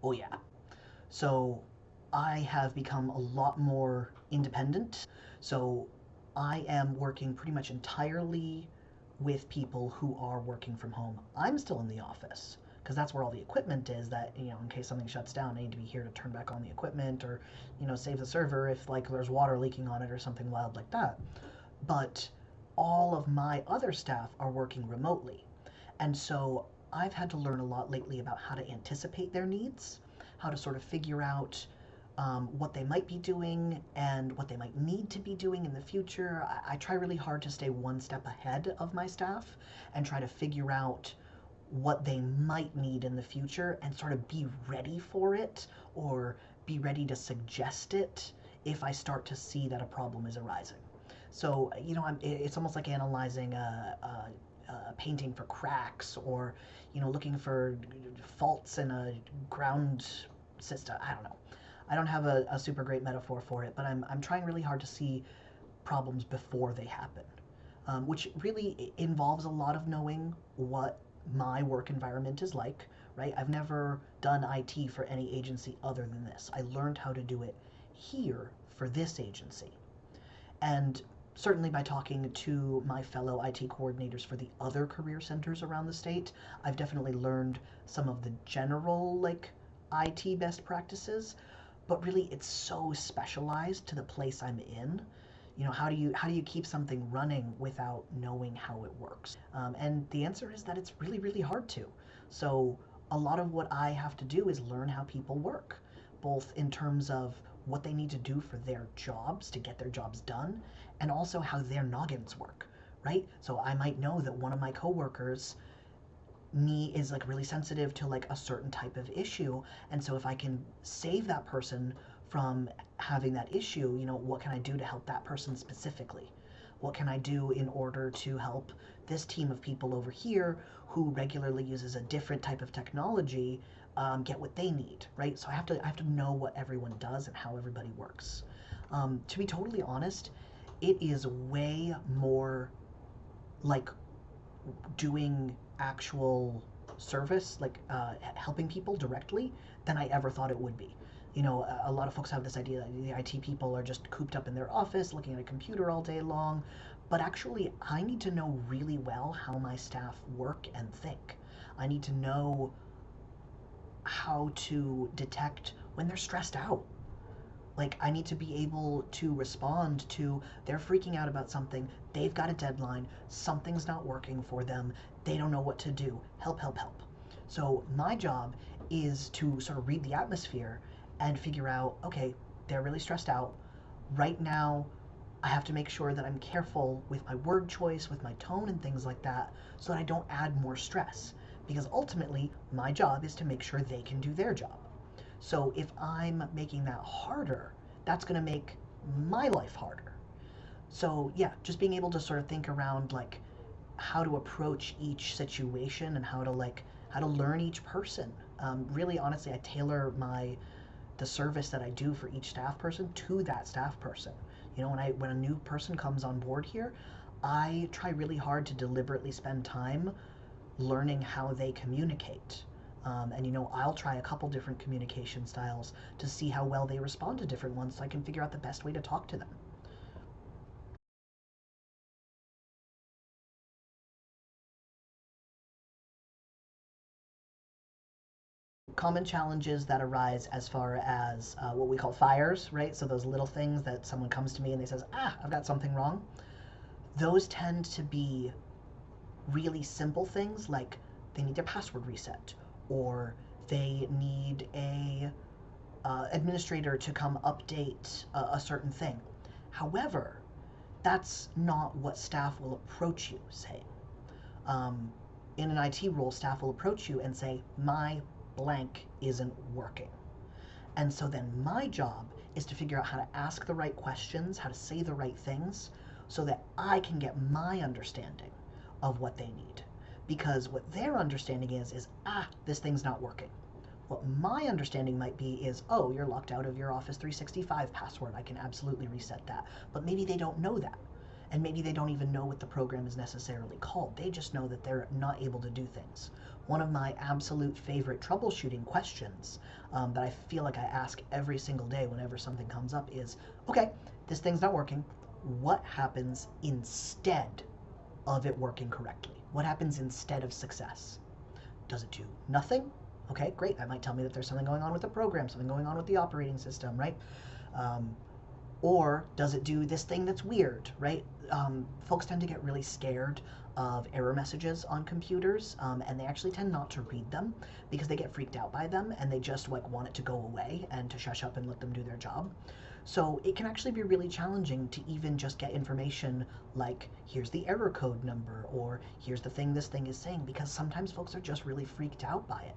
Oh, yeah. So I have become a lot more independent. So I am working pretty much entirely with people who are working from home. I'm still in the office because that's where all the equipment is that, in case something shuts down, I need to be here to turn back on the equipment or, save the server if like there's water leaking on it or something wild like that. But all of my other staff are working remotely. And so I've had to learn a lot lately about how to anticipate their needs, how to sort of figure out what they might be doing and what they might need to be doing in the future. I try really hard to stay one step ahead of my staff and try to figure out what they might need in the future and sort of be ready for it or be ready to suggest it if I start to see that a problem is arising. So, it's almost like analyzing a painting for cracks or, looking for faults in a ground system. I don't know. I don't have a super great metaphor for it, but I'm trying really hard to see problems before they happen, which really involves a lot of knowing what my work environment is like, right? I've never done IT for any agency other than this. I learned how to do it here for this agency. And certainly by talking to my fellow IT coordinators for the other career centers around the state, I've definitely learned some of the general like IT best practices, but really it's so specialized to the place I'm in. How do you keep something running without knowing how it works? And the answer is that it's really really hard to. So a lot of what I have to do is learn how people work, both in terms of what they need to do for their jobs to get their jobs done, and also how their noggins work, right? So I might know that one of my coworkers me is like really sensitive to like a certain type of issue, and so if I can save that person from having that issue, what can I do to help that person specifically? What can I do in order to help this team of people over here who regularly uses a different type of technology get what they need, right? So I have to know what everyone does and how everybody works. To be totally honest, it is way more like doing actual service, like helping people directly, than I ever thought it would be. A lot of folks have this idea that the IT people are just cooped up in their office looking at a computer all day long. But actually, I need to know really well how my staff work and think. I need to know how to detect when they're stressed out. Like, I need to be able to respond to they're freaking out about something, they've got a deadline, something's not working for them, they don't know what to do. Help, help, help. So, my job is to sort of read the atmosphere and figure out okay, they're really stressed out. Right now, I have to make sure that I'm careful with my word choice, with my tone, and things like that so that I don't add more stress. Because ultimately, my job is to make sure they can do their job. So if I'm making that harder, that's going to make my life harder. So yeah, just being able to sort of think around like how to approach each situation and how to learn each person. Really, honestly, I tailor the service that I do for each staff person to that staff person. When a new person comes on board here, I try really hard to deliberately spend time learning how they communicate. And I'll try a couple different communication styles to see how well they respond to different ones so I can figure out the best way to talk to them. Common challenges that arise as far as what we call fires, right? So those little things that someone comes to me and they says, I've got something wrong. Those tend to be really simple things like they need their password reset or they need a administrator to come update a certain thing. However, that's not what staff will approach you saying. Um, in an IT role, staff will approach you and say, my blank isn't working. And so then my job is to figure out how to ask the right questions, how to say the right things, so that I can get my understanding of what they need. Because what their understanding is this thing's not working. What my understanding might be is, oh, you're locked out of your Office 365 password. I can absolutely reset that. But maybe they don't know that. and maybe they don't even know what the program is necessarily called. They just know that they're not able to do things. One of my absolute favorite troubleshooting questions that I feel like I ask every single day whenever something comes up is, okay, this thing's not working. What happens instead of it working correctly? What happens instead of success? Does it do nothing? Okay, great. That might tell me that there's something going on with the program, something going on with the operating system, right? Um, or does it do this thing that's weird, right? Folks tend to get really scared of error messages on computers, and they actually tend not to read them because they get freaked out by them and they just like want it to go away and to shush up and let them do their job. So it can actually be really challenging to even just get information like, here's the error code number, or here's the thing this thing is saying, because sometimes folks are just really freaked out by it.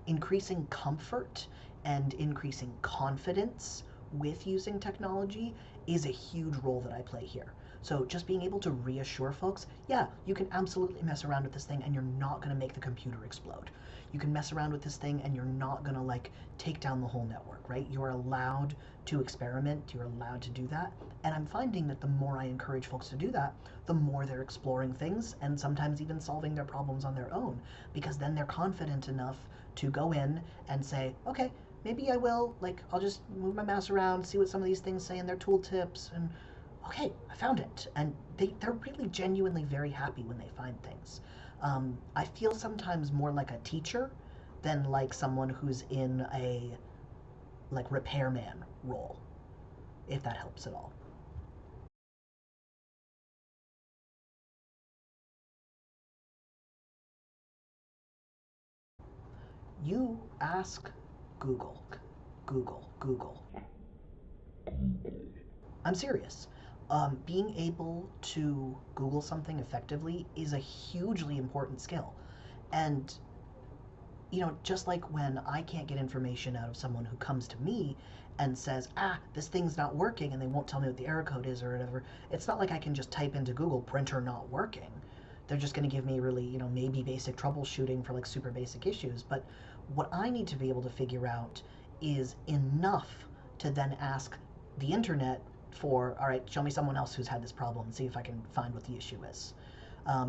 Increasing comfort and increasing confidence with using technology is a huge role that I play here. So just being able to reassure folks, yeah, you can absolutely mess around with this thing and you're not going to make the computer explode. You can mess around with this thing and you're not going to like take down the whole network, right? You're allowed to experiment, you're allowed to do that. And I'm finding that the more I encourage folks to do that, the more they're exploring things and sometimes even solving their problems on their own, because then they're confident enough to go in and say, okay, maybe I will, like, I'll just move my mouse around, see what some of these things say in their tooltips, and okay, I found it. And they're really genuinely very happy when they find things. I feel sometimes more like a teacher than like someone who's in a like repairman role, if that helps at all. You ask Google, Google, Google. I'm serious. Being able to Google something effectively is a hugely important skill. And, just like when I can't get information out of someone who comes to me and says, this thing's not working, and they won't tell me what the error code is or whatever, it's not like I can just type into Google printer not working. They're just going to give me really, maybe basic troubleshooting for like super basic issues. But what I need to be able to figure out is enough to then ask the internet for, all right, show me someone else who's had this problem and see if I can find what the issue is.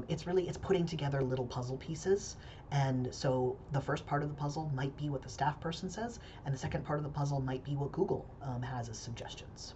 It's putting together little puzzle pieces, and so the first part of the puzzle might be what the staff person says, and the second part of the puzzle might be what Google has as suggestions.